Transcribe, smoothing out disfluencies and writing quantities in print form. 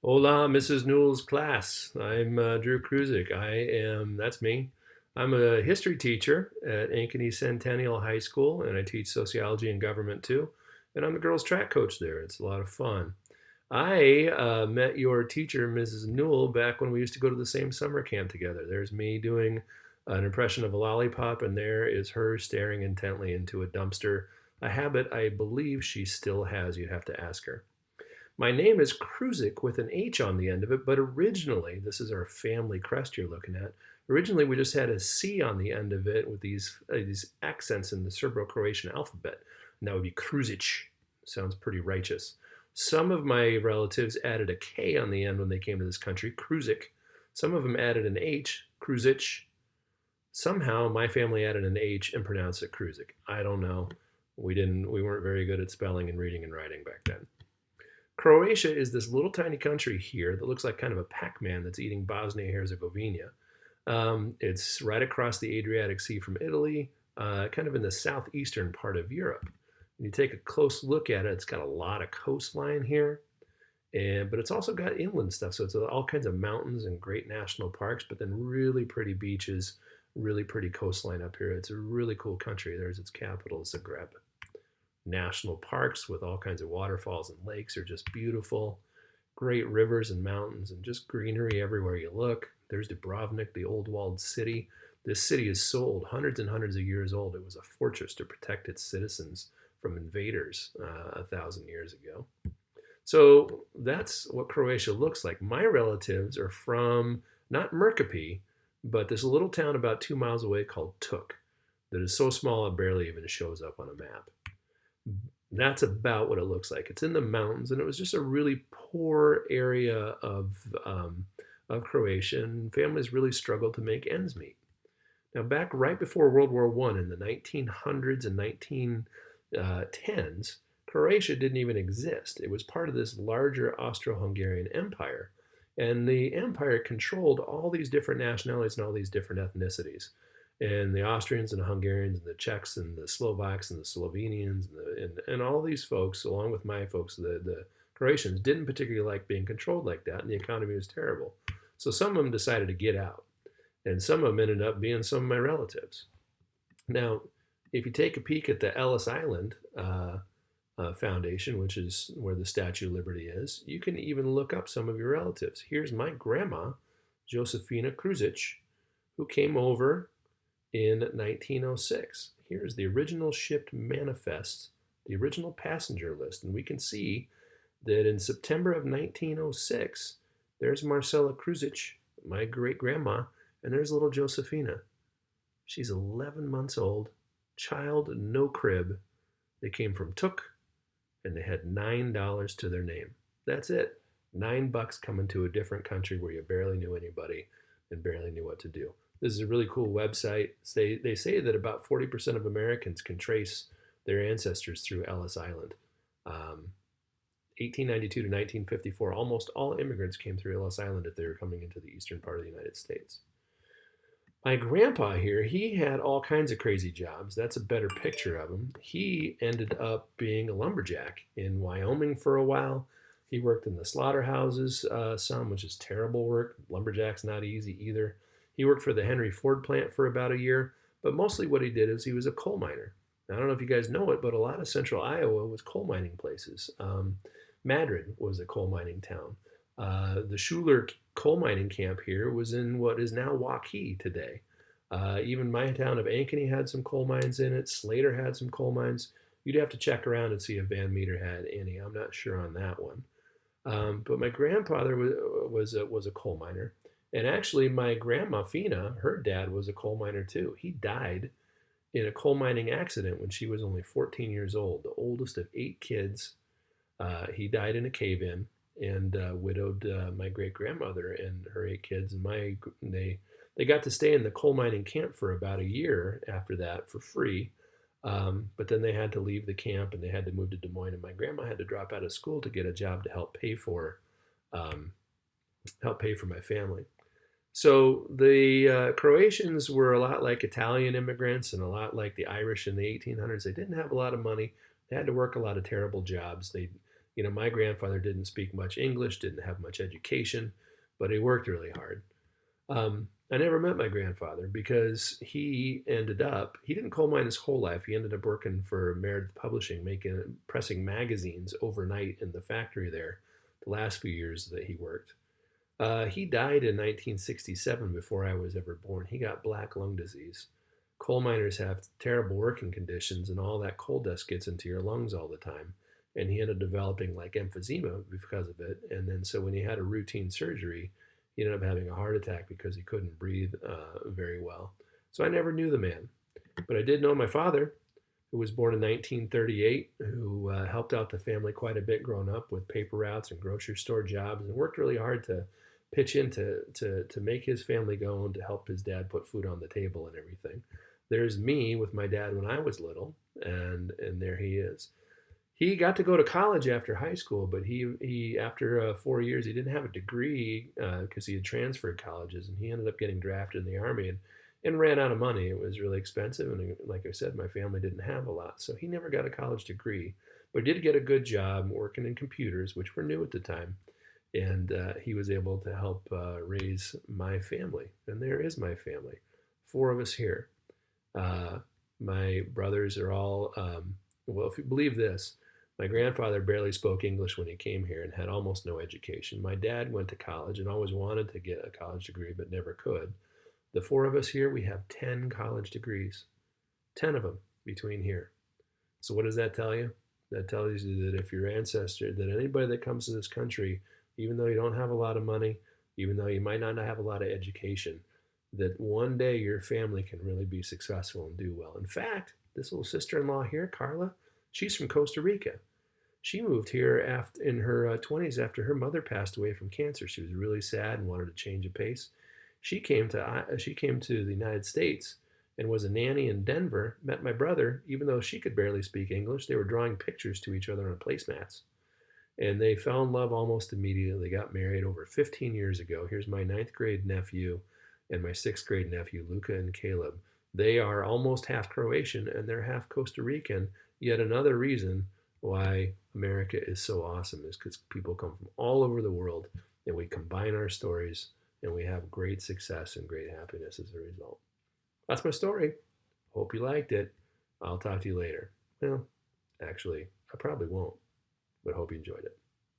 Hola, Mrs. Newell's class. I'm Drew Kruzich. That's me. I'm a history teacher at Ankeny Centennial High School, and I teach sociology and government too. And I'm the girls' track coach there. It's a lot of fun. I met your teacher, Mrs. Newell, back when we used to go to the same summer camp together. There's me doing an impression of a lollipop, and there is her staring intently into a dumpster, a habit I believe she still has. You'd have to ask her. My name is Kruzich with an H on the end of it, but originally, this is our family crest you're looking at. Originally, we just had a C on the end of it with these accents in the Serbo-Croatian alphabet, and that would be Kruzich. Sounds pretty righteous. Some of my relatives added a K on the end when they came to this country, Kruzich. Some of them added an H, Kruzich. Somehow, my family added an H and pronounced it Kruzich. I don't know. We weren't very good at spelling and reading and writing back then. Croatia is this little tiny country here that looks like kind of a Pac-Man that's eating Bosnia Herzegovina. It's right across the Adriatic Sea from Italy, kind of in the southeastern part of Europe. When you take a close look at it, it's got a lot of coastline here, but it's also got inland stuff. So it's all kinds of mountains and great national parks, but then really pretty beaches, really pretty coastline up here. It's a really cool country. There's its capital, Zagreb. National parks with all kinds of waterfalls and lakes are just beautiful. Great rivers and mountains and just greenery everywhere you look. There's Dubrovnik, the old walled city. This city is so old, hundreds and hundreds of years old. It was a fortress to protect its citizens from invaders 1,000 years ago. So that's what Croatia looks like. My relatives are from not Merkapy, but this little town about 2 miles away called Tuk that is so small it barely even shows up on a map. That's about what it looks like. It's in the mountains, and it was just a really poor area of Croatia, and families really struggled to make ends meet. Now, back right before World War I in the 1900s and 1910s, Croatia didn't even exist. It was part of this larger Austro-Hungarian empire, and the empire controlled all these different nationalities and all these different ethnicities. And the Austrians and the Hungarians and the Czechs and the Slovaks and the Slovenians and all these folks, along with my folks, the Croatians, didn't particularly like being controlled like that, and the economy was terrible. So some of them decided to get out, and some of them ended up being some of my relatives. Now, if you take a peek at the Ellis Island Foundation, which is where the Statue of Liberty is, you can even look up some of your relatives. Here's my grandma, Josefina Kruzich, who came over in 1906. Here's the original shipped manifest, the original passenger list, and we can see that in September of 1906, there's Marcella Kruzich, my great grandma, and there's little Josefina. She's 11 months old, child, no crib. They came from Tuk, and they had $9 to their name. That's it. $9 coming to a different country where you barely knew anybody and barely knew what to do. This is a really cool website. They say that about 40% of Americans can trace their ancestors through Ellis Island. 1892 to 1954, almost all immigrants came through Ellis Island if they were coming into the eastern part of the United States. My grandpa here, he had all kinds of crazy jobs. That's a better picture of him. He ended up being a lumberjack in Wyoming for a while. He worked in the slaughterhouses some, which is terrible work. Lumberjack's not easy either. He worked for the Henry Ford plant for about a year, but mostly what he did is he was a coal miner. Now, I don't know if you guys know it, but a lot of central Iowa was coal mining places. Madrid was a coal mining town. The Schuler coal mining camp here was in what is now Waukee today. Even my town of Ankeny had some coal mines in it. Slater had some coal mines. You'd have to check around and see if Van Meter had any. I'm not sure on that one. But my grandfather was a coal miner. And actually, my grandma, Fina, her dad was a coal miner too. He died in a coal mining accident when she was only 14 years old, the oldest of 8 kids. He died in a cave-in and widowed my great-grandmother and her 8 kids. And they got to stay in the coal mining camp for about a year after that for free. But then they had to leave the camp and they had to move to Des Moines. And my grandma had to drop out of school to get a job to help pay for my family. So the Croatians were a lot like Italian immigrants and a lot like the Irish in the 1800s. They didn't have a lot of money. They had to work a lot of terrible jobs. My grandfather didn't speak much English, didn't have much education, but he worked really hard. I never met my grandfather because he didn't coal mine his whole life. He ended up working for Meredith Publishing, pressing magazines overnight in the factory there the last few years that he worked. He died in 1967 before I was ever born. He got black lung disease. Coal miners have terrible working conditions, and all that coal dust gets into your lungs all the time. And he ended up developing like emphysema because of it. And then, so when he had a routine surgery, he ended up having a heart attack because he couldn't breathe very well. So I never knew the man, but I did know my father, who was born in 1938, who helped out the family quite a bit growing up with paper routes and grocery store jobs, and worked really hard to pitch in to make his family go and to help his dad put food on the table and everything. There's me with my dad when I was little, and there he is. He got to go to college after high school, but he after 4 years he didn't have a degree because he had transferred colleges, and he ended up getting drafted in the army and ran out of money. It was really expensive, and like I said, my family didn't have a lot, so he never got a college degree, but did get a good job working in computers, which were new at the time, and he was able to help raise my family, and there is my family, four of us here. Uh, my brothers are all well, if you believe this, my grandfather barely spoke English when he came here and had almost no education. My dad went to college and always wanted to get a college degree but never could. The four of us here, we have 10 college degrees, 10 of them between here. So, what does that tell you? That tells you that if your ancestor, that anybody that comes to this country, even though you don't have a lot of money, even though you might not have a lot of education, that one day your family can really be successful and do well. In fact, this little sister-in-law here, Carla, she's from Costa Rica. She moved here in her 20s after her mother passed away from cancer. She was really sad and wanted to change of pace. She came to the United States and was a nanny in Denver. Met my brother, even though she could barely speak English. They were drawing pictures to each other on placemats, and they fell in love almost immediately. They got married over 15 years ago. Here's my ninth grade nephew and my sixth grade nephew, Luca and Caleb. They are almost half Croatian and they're half Costa Rican. Yet another reason why America is so awesome is because people come from all over the world, and we combine our stories, and we have great success and great happiness as a result. That's my story. Hope you liked it. I'll talk to you later. Well, actually, I probably won't, but hope you enjoyed it.